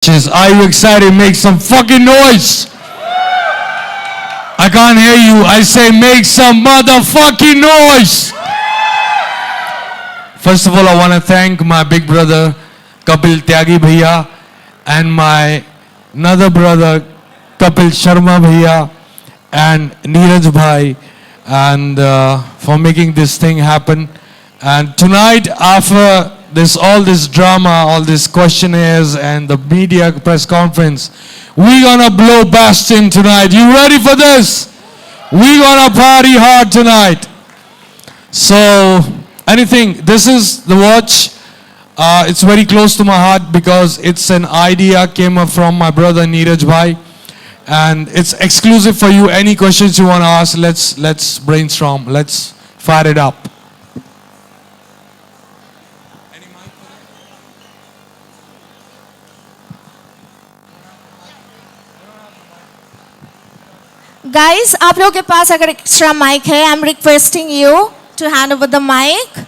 Are you excited? Make some fucking noise. I can't hear you. I say make some motherfucking noise. First of all, I want to thank my big brother Kapil Tyagi Bhaiya and my another brother Kapil Sharma Bhaiya and Neeraj Bhai and for making this thing happen. And tonight, after all this drama, all these questionnaires and the media press conference, we're gonna blow Bastion tonight. You ready for this? We're gonna party hard tonight. So, this is the watch. It's very close to my heart because it's an idea came up from my brother Neeraj Bhai. And it's exclusive for you. Any questions you want to ask, let's brainstorm. Let's fire it up. Guys, आप लोगों के पास अगर extra mic है, I'm requesting you to hand over the mic.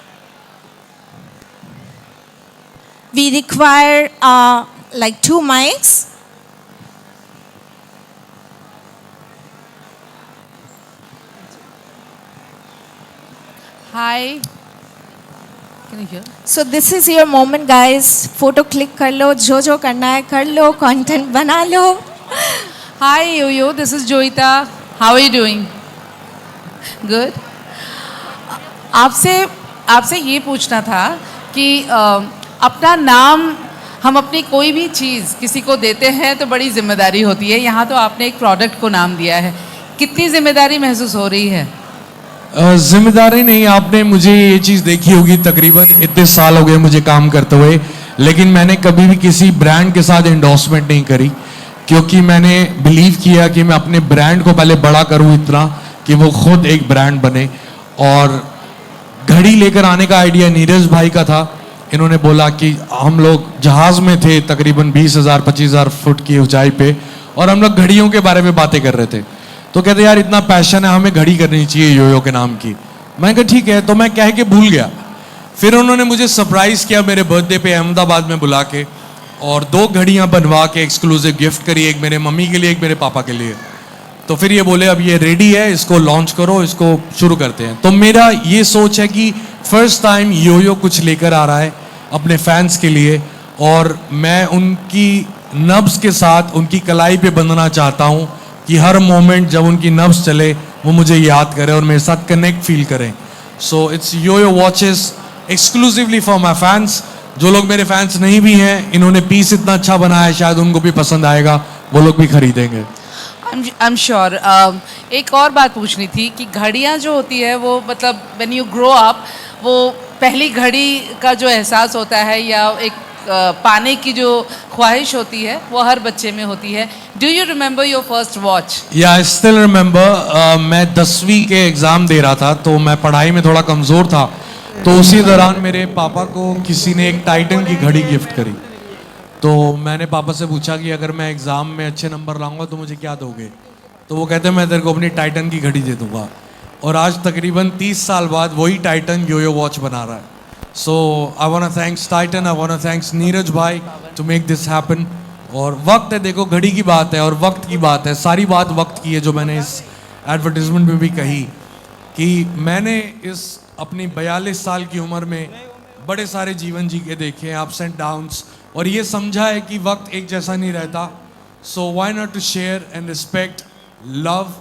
We require like 2 mics. Hi. Can you hear? So this is your moment, guys. Photo click कर लो, जो करना है कर लो, content बना लो. Hi, Yo-Yo. This is Joita. How are you doing? Good. आपसे ये पूछना था कि अपना नाम हम अपनी कोई भी चीज़ किसी को देते हैं तो बड़ी जिम्मेदारी होती है. यहाँ तो आपने एक प्रोडक्ट को नाम दिया है. कितनी जिम्मेदारी महसूस हो रही है? जिम्मेदारी नहीं, आपने मुझे ये चीज़ देखी होगी. तकरीबन इतने साल हो गए मुझे काम करते हुए, लेकिन मैंने कभी भी किसी ब्रांड के साथ एंडोर्समेंट नहीं करी क्योंकि मैंने बिलीव किया कि मैं अपने ब्रांड को पहले बड़ा करूं इतना कि वो खुद एक ब्रांड बने. और घड़ी लेकर आने का आइडिया नीरज भाई का था. इन्होंने बोला कि हम लोग जहाज़ में थे तकरीबन 20,000-25,000 फुट की ऊंचाई पे और हम लोग घड़ियों के बारे में बातें कर रहे थे. तो कहते यार इतना पैशन है, हमें घड़ी करनी चाहिए योयो के नाम की. मैं कहा ठीक है, तो मैं कह के भूल गया. फिर उन्होंने मुझे सरप्राइज़ किया मेरे बर्थडे पे अहमदाबाद में बुला के और 2 घड़ियां बनवा के एक्सक्लूसिव गिफ्ट करी, एक मेरे मम्मी के लिए, एक मेरे पापा के लिए. तो फिर ये बोले अब ये रेडी है, इसको लॉन्च करो, इसको शुरू करते हैं. तो मेरा ये सोच है कि फर्स्ट टाइम योयो कुछ लेकर आ रहा है अपने फैंस के लिए और मैं उनकी नब्ज़ के साथ उनकी कलाई पे बंधना चाहता हूँ कि हर मोमेंट जब उनकी नब्ज़ चले वो मुझे याद करे और मेरे साथ कनेक्ट फील करें. So it's yoyo watches exclusively for my fans. जो लोग मेरे फैंस नहीं भी हैं, इन्होंने पीस इतना अच्छा बनाया है, शायद उनको भी पसंद आएगा, वो लोग भी खरीदेंगे. I'm sure. एक और बात पूछनी थी कि घड़ियाँ जो होती है वो मतलब when you grow up वो पहली घड़ी का जो एहसास होता है या एक पाने की जो ख्वाहिश होती है वो हर बच्चे में होती है. Do you remember your first watch? Yeah, I still remember. मैं 10वीं के एग्ज़ाम दे रहा था तो मैं पढ़ाई में थोड़ा कमज़ोर था. तो उसी दौरान मेरे पापा को किसी ने एक टाइटन की घड़ी गिफ्ट करी. तो मैंने पापा से पूछा कि अगर मैं एग्ज़ाम में अच्छे नंबर लाऊंगा तो मुझे क्या दोगे. तो वो कहते मैं तेरे को अपनी टाइटन की घड़ी दे दूंगा. और आज तकरीबन 30 साल बाद वही टाइटन योयो वॉच बना रहा है. So I want to thanks Titan, I want to thanks Neeraj भाई टू मेक दिस हैपन. और वक्त है, देखो घड़ी की बात है और वक्त की बात है, सारी बात वक्त की है. जो मैंने इस एडवर्टीजमेंट में भी कही कि मैंने इस अपनी 42 साल की उम्र में बड़े सारे जीवन जी के देखे हैं, अप्स एंड डाउन्स, और ये समझा है कि वक्त एक जैसा नहीं रहता. So why not to share and respect love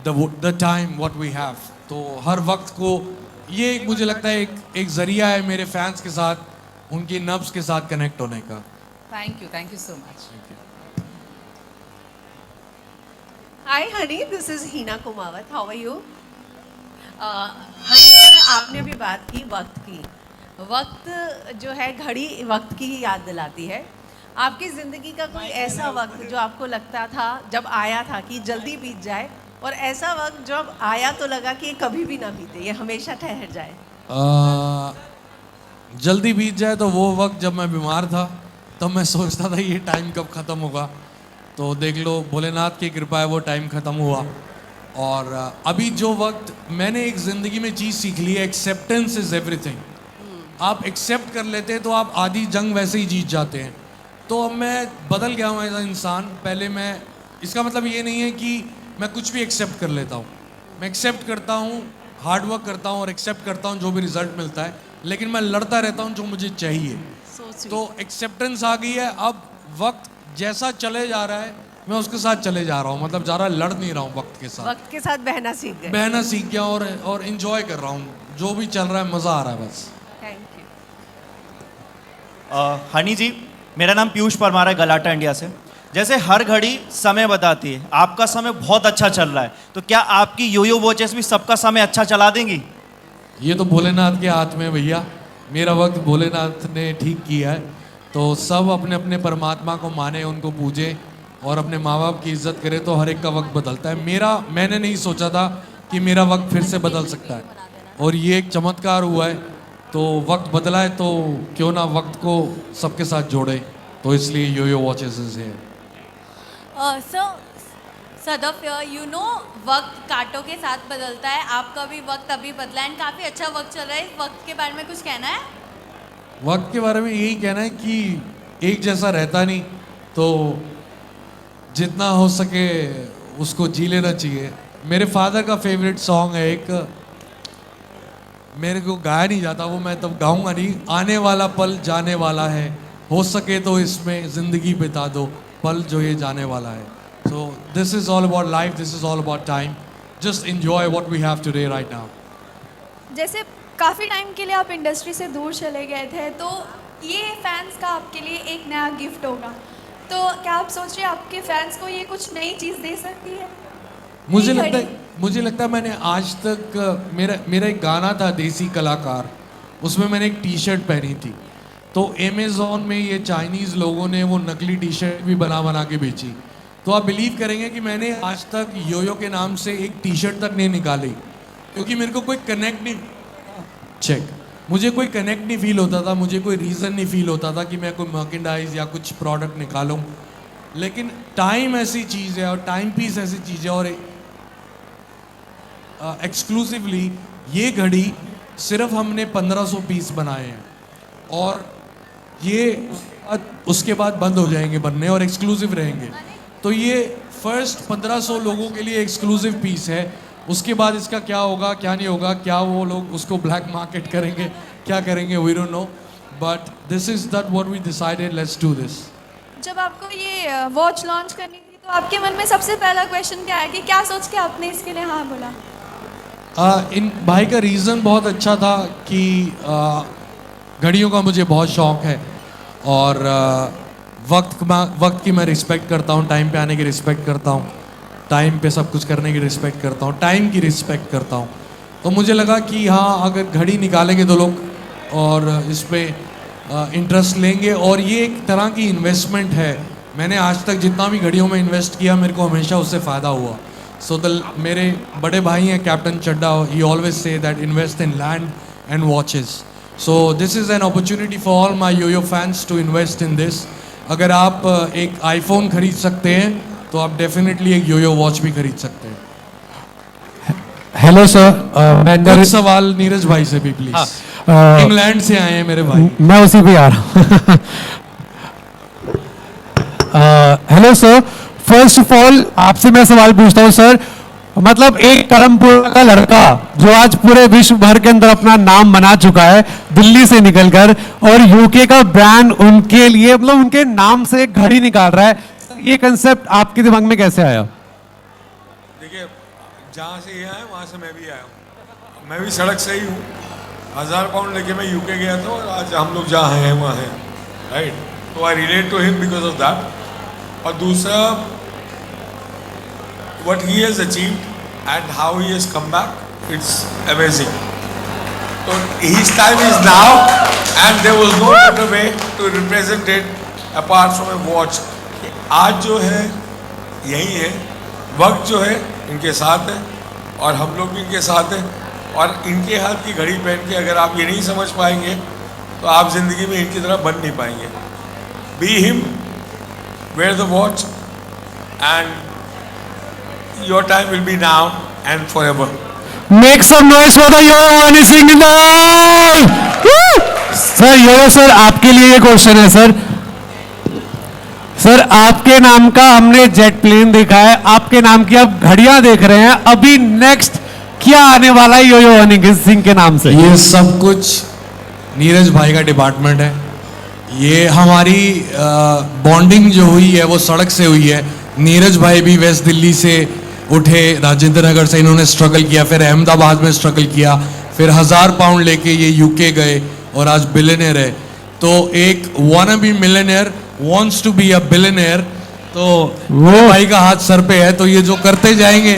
the time what we have. तो हर वक्त को ये मुझे लगता है एक जरिया है मेरे फैंस के साथ, उनकी नब्ज़ के साथ कनेक्ट होने का. Thank you so much. Hi honey, this is Hina Kumawat. How are you? honey, आपने अभी बात की वक्त की. वक्त जो है घड़ी वक्त की याद दिलाती है. आपकी ज़िंदगी का कोई ऐसा वक्त जो आपको लगता था जब आया था कि जल्दी बीत जाए और ऐसा वक्त जब आया तो लगा कि ये कभी भी ना बीते, ये हमेशा ठहर जाए? जल्दी बीत जाए तो वो वक्त जब मैं बीमार था तब मैं सोचता था ये टाइम कब ख़त्म होगा. तो देख लो भोलेनाथ की कृपा है वो टाइम ख़त्म हुआ. और अभी जो वक्त मैंने एक ज़िंदगी में चीज़ सीख ली है, एक्सेप्टेंस इज़ एवरीथिंग. आप एक्सेप्ट कर लेते हैं तो आप आधी जंग वैसे ही जीत जाते हैं. तो अब मैं बदल गया हूँ एज अ इंसान। पहले मैं, इसका मतलब ये नहीं है कि मैं कुछ भी एक्सेप्ट कर लेता हूँ, मैं एक्सेप्ट करता हूँ, हार्ड वर्क करता हूँ और एक्सेप्ट करता हूँ जो भी रिजल्ट मिलता है, लेकिन मैं लड़ता रहता हूँ जो मुझे चाहिए। तो एक्सेप्टेंस आ गई है। अब वक्त जैसा चले जा रहा है मैं उसके साथ चले जा रहा हूँ, मतलब ज़्यादा लड़ नहीं रहा हूँ वक्त के साथ। वक्त के साथ बहना सीख गए। बहना सीख गया और इन्जॉय कर रहा हूँ, जो भी चल रहा है मज़ा आ रहा है बस। Thank you. हनी जी, मेरा नाम पीयूष परमार है, गलाटा इंडिया से। जैसे हर घड़ी समय बताती है, आपका समय बहुत अच्छा चल रहा है, तो क्या आपकी योयो वॉचेस भी सबका समय अच्छा चला देंगी? ये तो भोलेनाथ के हाथ में है भैया, मेरा वक्त भोलेनाथ ने ठीक किया है। तो सब अपने अपने परमात्मा को माने, उनको पूजे और अपने माँ बाप की इज्जत करे, तो हर एक का वक्त बदलता है। मैंने नहीं सोचा था कि मेरा वक्त फिर से बदल सकता है, और ये एक चमत्कार हुआ है। तो वक्त बदला है तो क्यों ना वक्त को सबके साथ जोड़े, तो इसलिए योयो वॉचेस है। सदफ, यू नो वक्त कांटों के साथ बदलता है, आपका भी वक्त अभी बदला है, काफ़ी अच्छा वक्त चल रहा है। इस वक्त के बारे में कुछ कहना है? वक्त के बारे में यही कहना है कि एक जैसा रहता नहीं, तो जितना हो सके उसको जी लेना चाहिए। मेरे फादर का फेवरेट सॉन्ग है एक, मेरे को गाया नहीं जाता वो, मैं तब गाऊंगा नहीं। आने वाला पल जाने वाला है, हो सके तो इसमें ज़िंदगी बिता दो पल जो ये जाने वाला है। So this is all about life, this is all about time. Just enjoy what we have today right now. जैसे काफ़ी टाइम के लिए आप इंडस्ट्री से दूर चले गए थे, तो ये फैंस का आपके लिए एक नया गिफ्ट होगा, तो क्या आप सोच रहे हैं आपके फैंस को ये कुछ नई चीज़ दे सकती है? मुझे लगता है मैंने आज तक, मेरा एक गाना था देसी कलाकार, उसमें मैंने एक टी शर्ट पहनी थी। तो अमेज़ॉन में ये चाइनीज़ लोगों ने वो नकली टी शर्ट भी बना के बेची। तो आप बिलीव करेंगे कि मैंने आज तक योयो के नाम से एक टी शर्ट तक नहीं निकाली, क्योंकि मेरे को कोई कनेक्ट नहीं, मुझे कोई कनेक्ट नहीं फील होता था, मुझे कोई रीज़न नहीं फील होता था कि मैं कोई मर्केंडाइज या कुछ प्रोडक्ट निकालूं। लेकिन टाइम ऐसी चीज़ है और टाइम पीस ऐसी चीज़ है, और एक्सक्लूसिवली ये घड़ी सिर्फ हमने 1500 पीस बनाए हैं, और ये उसके बाद बंद हो जाएंगे बनने और एक्सक्लूसिव रहेंगे। तो ये फर्स्ट 1500 लोगों के लिए एक्सक्लूसिव पीस है। उसके बाद इसका क्या होगा क्या नहीं होगा, क्या वो लोग उसको ब्लैक मार्केट करेंगे, क्या करेंगे, we don't know, but this is that what we decided, let's do this. जब आपको ये वॉच लॉन्च करनी थी, तो आपके मन में सबसे पहला क्वेश्चन क्या है कि क्या सोच के आपने इसके लिए हाँ बोला? इन भाई का रीज़न बहुत अच्छा था कि घड़ियों का मुझे बहुत शौक़ है, और वक्त की मैं रिस्पेक्ट करता हूँ, टाइम पे आने की रिस्पेक्ट करता हूँ, टाइम पे सब कुछ करने की रिस्पेक्ट करता हूँ, टाइम की रिस्पेक्ट करता हूँ। तो मुझे लगा कि हाँ, अगर घड़ी निकालेंगे तो लोग और इस पर इंटरेस्ट लेंगे, और ये एक तरह की इन्वेस्टमेंट है। मैंने आज तक जितना भी घड़ियों में इन्वेस्ट किया, मेरे को हमेशा उससे फ़ायदा हुआ। सो मेरे बड़े भाई हैं captain Chadha, he always says that invest in land and watches. So this is an opportunity for all my yo yo fans to invest in this. अगर आप एक आईफोन खरीद सकते हैं तो आप डेफिनेटली एक योयो वॉच भी खरीद सकते हैं। हेलो सर, मैं कुछ सवाल नीरज भाई से भी प्लीज। इंग्लैंड से आए हैं मेरे भाई। मैं उसी पे आ रहा हूँ। Hello sir, first of all आपसे मैं सवाल पूछता हूँ सर, मतलब एक करमपुर का लड़का जो आज पूरे विश्व भर के अंदर अपना नाम बना चुका है दिल्ली से निकलकर, और यूके का ब्रांड उनके लिए, मतलब उनके नाम से एक घड़ी निकाल रहा है, ये कंसेप्ट आपके दिमाग में कैसे आया? देखिए, जहाँ से ये आए वहाँ से मैं भी आया हूँ, मैं भी सड़क से ही हूँ। 1000 पाउंड लेके मैं यूके गया था, और आज हम लोग जहाँ हैं वहाँ हैं, राइट। तो I relate to him because of that. और दूसरा, what he has achieved and how he has come back, it's amazing. So his time is now, and there was no better way to represent it apart from a watch. आज जो है यही है, वक्त जो है इनके साथ है, और हम लोग भी इनके साथ हैं, और इनके हाथ की घड़ी पहन के अगर आप ये नहीं समझ पाएंगे तो आप ज़िंदगी में इनकी तरह बन नहीं पाएंगे। Be him, wear the watch, and your time will be now and forever. Make some noise for the Yoyo Hani Singh in the house! Sir, yo yo sir, आपके लिए ये क्वेश्चन है सर। सर आपके नाम का हमने जेट प्लेन देखा है, आपके नाम की अब घड़ियां देख रहे हैं, अभी नेक्स्ट क्या आने वाला है यो हनी सिंह के नाम से? ये सब कुछ नीरज भाई का डिपार्टमेंट है। ये हमारी बॉन्डिंग जो हुई है वो सड़क से हुई है। नीरज भाई भी वेस्ट दिल्ली से उठे, राजेंद्र नगर से इन्होंने स्ट्रगल किया, फिर अहमदाबाद में स्ट्रगल किया, फिर 1000 पाउंड लेके ये यूके गए और आज बिलियनियर है। तो एक wanna be millionaire wants to be a billionaire, तो मेरे भाई का हाथ सर पे है, तो ये जो करते जाएंगे,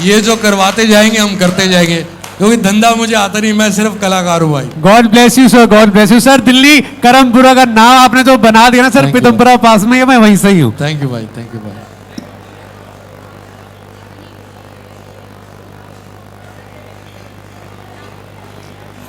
ये जो करवाते जाएंगे हम करते जाएंगे, क्योंकि धंधा मुझे आता नहीं, मैं सिर्फ कलाकार हूँ भाई। God bless you sir, God bless you sir. Delhi Karampura का नाम आपने जो बना दिया ना सर, Thank you. पीतमपुरा पास में, मैं वहीं से ही हूँ। थैंक यू भाई, थैंक यू भाई।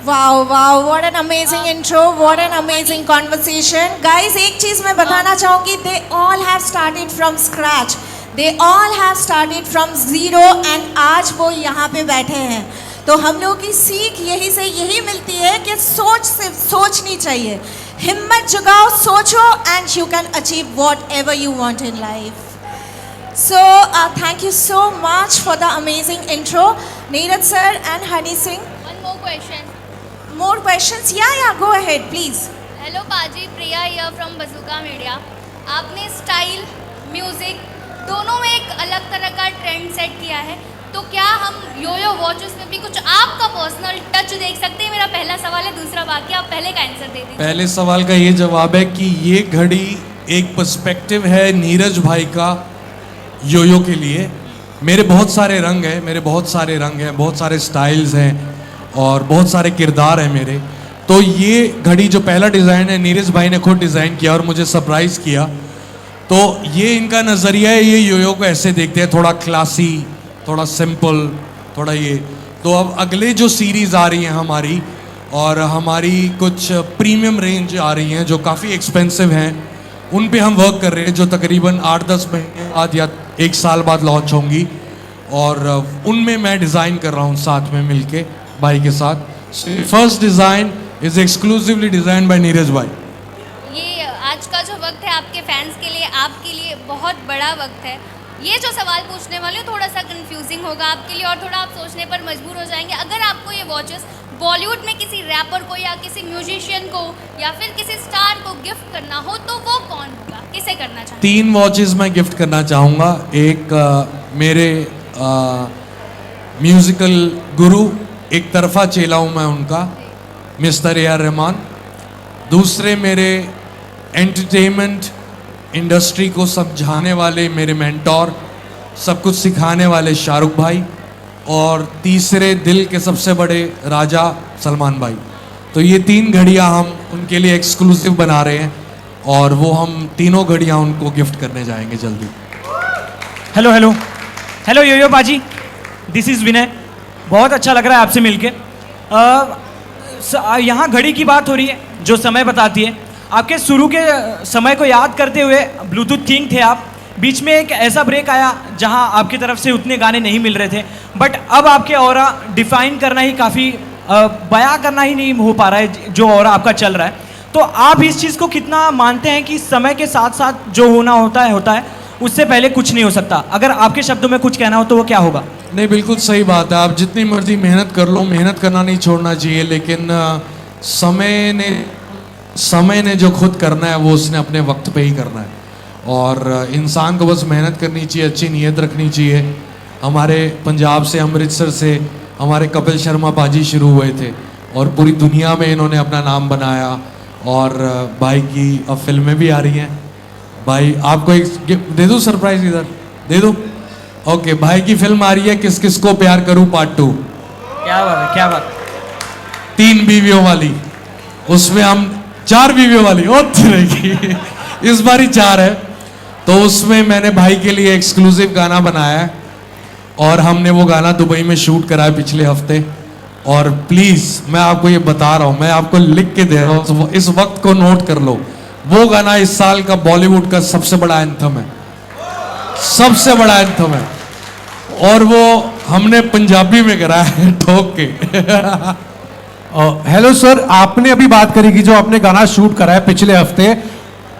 Wow, wow, what an amazing intro, what an amazing conversation. Guys, एक चीज मैं बताना चाहूंगी, they all have started from scratch. They all have started from zero and आज वो यहाँ पे बैठे हैं। तो हम लोगों की सीख यही से यही मिलती है कि सोच सिर्फ सोचनी चाहिए, हिम्मत जगाओ, सोचो and you can achieve whatever you want in life. So, thank you so much for the amazing intro, Neeraj sir and Honey Singh. One more question. More questions? Yeah, go ahead, please. Hello पाजी, प्रिया here from बजूका media. आपने style, music दोनों में एक अलग तरह का trend set किया है, तो क्या हम योयो वॉचेस में भी कुछ आपका पर्सनल टच देख सकते हैं? मेरा पहला सवाल है। दूसरा बाकी आप पहले का आंसर दे दीजिए। पहले सवाल का ये जवाब है कि ये घड़ी एक पर्सपेक्टिव है नीरज भाई का योयो के लिए। मेरे बहुत सारे रंग हैं, मेरे बहुत सारे रंग हैं, बहुत सारे स्टाइल्स हैं और बहुत सारे किरदार हैं मेरे। तो ये घड़ी जो पहला डिज़ाइन है नीरज भाई ने खुद डिज़ाइन किया और मुझे सरप्राइज़ किया। तो ये इनका नज़रिया है, ये योयो को ऐसे देखते हैं, थोड़ा क्लासी, थोड़ा सिंपल, थोड़ा ये। तो अब अगले जो सीरीज़ आ रही हैं हमारी, और हमारी कुछ प्रीमियम रेंज आ रही हैं जो काफ़ी एक्सपेंसिव हैं, उन पे हम वर्क कर रहे हैं, जो तकरीबन 8-10 महीने बाद या 1 साल बाद लॉन्च होंगी। और उनमें मैं डिज़ाइन कर रहा हूँ साथ में मिलके भाई के साथ। First design is exclusively design by Neeraj भाई। ये आज का जो वक्त है आपके फैंस के लिए, आपके लिए बहुत बड़ा वक्त है। ये जो सवाल पूछने वाले हैं थोड़ा सा कंफ्यूजिंग होगा आपके लिए और थोड़ा आप सोचने पर मजबूर हो जाएंगे। अगर आपको ये वॉचेस बॉलीवुड में किसी रैपर को या किसी म्यूजिशियन को या फिर किसी स्टार को गिफ्ट करना हो, तो वो कौन होगा, किसे करना चाहेंगे? 3 वॉचेस मैं गिफ्ट करना चाहूँगा। एक मेरे म्यूज़िकल गुरु, एक तरफा चेला हूँ मैं उनका, मिस्टर ए आर रहमान। दूसरे मेरे एंटरटेनमेंट इंडस्ट्री को समझाने वाले मेरे मेंटोर, सब कुछ सिखाने वाले शाहरुख भाई। और तीसरे दिल के सबसे बड़े राजा सलमान भाई। तो ये 3 घड़ियाँ हम उनके लिए एक्सक्लूसिव बना रहे हैं और वो हम तीनों घड़ियाँ उनको गिफ्ट करने जाएंगे जल्दी। हेलो हेलो हेलो योयो बाजी, दिस इज़ विनय। बहुत अच्छा लग रहा है आपसे मिलके। यहाँ घड़ी की बात हो रही है जो समय बताती है। आपके शुरू के समय को याद करते हुए ब्लूटूथ किंग थे आप। बीच में एक ऐसा ब्रेक आया जहाँ आपकी तरफ से उतने गाने नहीं मिल रहे थे, बट अब आपके ऑरा डिफाइन करना ही काफ़ी बयां करना ही नहीं हो पा रहा है जो ऑरा आपका चल रहा है। तो आप इस चीज़ को कितना मानते हैं कि समय के साथ साथ जो होना होता है, उससे पहले कुछ नहीं हो सकता? अगर आपके शब्दों में कुछ कहना हो तो वो क्या होगा? नहीं, बिल्कुल सही बात है। आप जितनी मर्जी मेहनत कर लो, मेहनत करना नहीं छोड़ना चाहिए, लेकिन समय ने जो खुद करना है वो उसने अपने वक्त पे ही करना है। और इंसान को बस मेहनत करनी चाहिए, अच्छी नीयत रखनी चाहिए। हमारे पंजाब से, अमृतसर से हमारे कपिल शर्मा पाजी शुरू हुए थे और पूरी दुनिया में इन्होंने अपना नाम बनाया। और भाई की अब फिल्में भी आ रही हैं। भाई आपको एक गिफ्ट दे दूँ, सरप्राइज इधर दे दूँ? ओके, भाई की फिल्म आ रही है किस किस को प्यार करूँ पार्ट 2। क्या बात है, क्या बात। 3 बीवियों वाली, उसमें हम 4 बीवियों वाली रहेगी, इस बार ही 4 है। तो उसमें मैंने भाई के लिए एक्सक्लूसिव गाना बनाया है और हमने वो गाना दुबई में शूट करा है पिछले हफ्ते। और प्लीज़ मैं आपको ये बता रहा हूँ, मैं आपको लिख के दे रहा हूँ, इस वक्त को नोट कर लो। वो गाना इस साल का बॉलीवुड का सबसे बड़ा एंथम है, सबसे बड़ा एंथम है। और वो हमने पंजाबी में करा है ठोक के। हेलो सर, आपने अभी बात करी कि जो आपने गाना शूट करा है पिछले हफ्ते,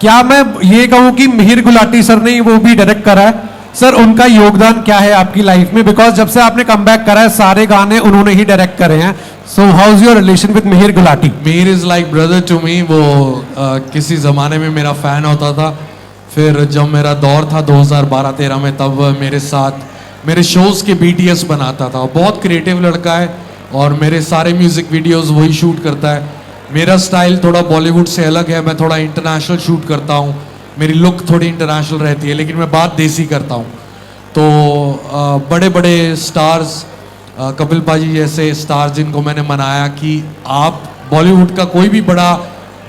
क्या मैं ये कहूँ कि मिहिर गुलाटी सर ने वो भी डायरेक्ट करा है? सर उनका योगदान क्या है आपकी लाइफ में? बिकॉज जब से आपने कम बैक करा है सारे गाने उन्होंने ही डायरेक्ट करे हैं. So how is your relation with Mihir Gulati? Mihir is like brother to me. वो किसी ज़माने में मेरा फ़ैन होता था. फिर जब मेरा दौर था 2012-13 में, तब मेरे साथ मेरे शोज़ के BTS बनाता था. बहुत क्रिएटिव लड़का है और मेरे सारे म्यूज़िक वीडियोस वही शूट करता है. मेरा स्टाइल थोड़ा बॉलीवुड से अलग है. मैं थोड़ा इंटरनेशनल शूट करता हूँ. मेरी लुक थोड़ी इंटरनेशनल रहती है, लेकिन मैं बात देसी करता हूँ. तो बड़े बड़े स्टार्स, कपिल पाजी जैसे स्टार्स, जिनको मैंने मनाया कि आप बॉलीवुड का कोई भी बड़ा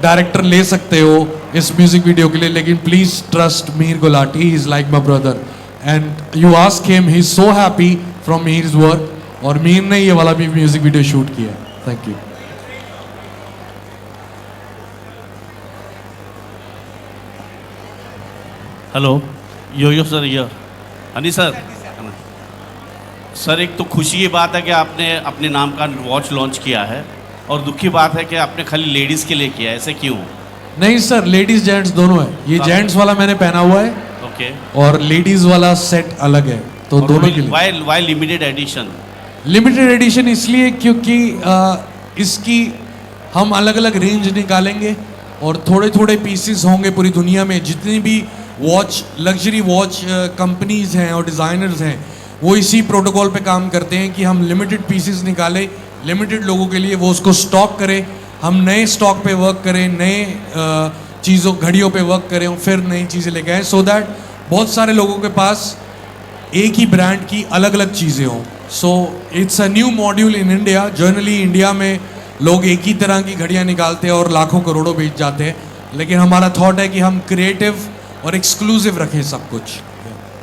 डायरेक्टर ले सकते हो इस म्यूजिक वीडियो के लिए, लेकिन please trust Mir Gulati. He is like my brother and you ask him, he is so happy from Mir's work. और मीर ने ये वाला भी म्यूजिक वीडियो शूट किया. Thank you. Hello yo sir, ये हनी सर. सर एक तो खुशी की बात है कि आपने अपने नाम का वॉच लॉन्च किया है, और दुखी बात है कि आपने खाली लेडीज़ के लिए किया है. ऐसे क्यों? नहीं सर, लेडीज जेंट्स दोनों है. ये जेंट्स वाला मैंने पहना हुआ है ओके, और लेडीज वाला सेट अलग है, तो दोनों के लिए. Why limited edition? Limited edition इसलिए क्योंकि इसकी हम अलग अलग रेंज निकालेंगे और थोड़े थोड़े पीसेस होंगे पूरी दुनिया में. जितनी भी वॉच, लग्जरी वॉच कंपनीज हैं और डिज़ाइनर्स हैं, वो इसी प्रोटोकॉल पे काम करते हैं कि हम लिमिटेड पीसेस निकालें लिमिटेड लोगों के लिए, वो उसको स्टॉक करें, हम नए स्टॉक पे वर्क करें, नए चीज़ों घड़ियों पे वर्क करें और फिर नई चीज़ें लेके आएँ, सो दैट बहुत सारे लोगों के पास एक ही ब्रांड की अलग अलग चीज़ें हों. So it's a new module in India. Generally India में लोग एक ही तरह की घड़ियाँ निकालते हैं और लाखों करोड़ों बेच जाते हैं, लेकिन हमारा थॉट है कि हम क्रिएटिव और एक्सक्लूसिव रखें सब कुछ.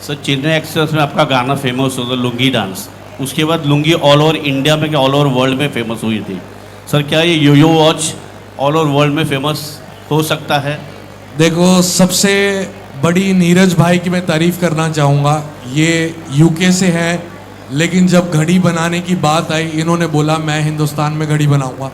सर चेन्नई एक्सप्रेस में आपका गाना फेमस होता लुंगी डांस, उसके बाद लुंगी ऑल ओवर इंडिया में क्या ऑल ओवर वर्ल्ड में फेमस हुई थी. सर क्या ये यो वॉच ऑल ओवर वर्ल्ड में फेमस हो सकता है? देखो, सबसे बड़ी नीरज भाई की मैं तारीफ़ करना चाहूँगा. ये यूके से है, लेकिन जब घड़ी बनाने की बात आई, इन्होंने बोला मैं हिंदुस्तान में घड़ी बनाऊँगा.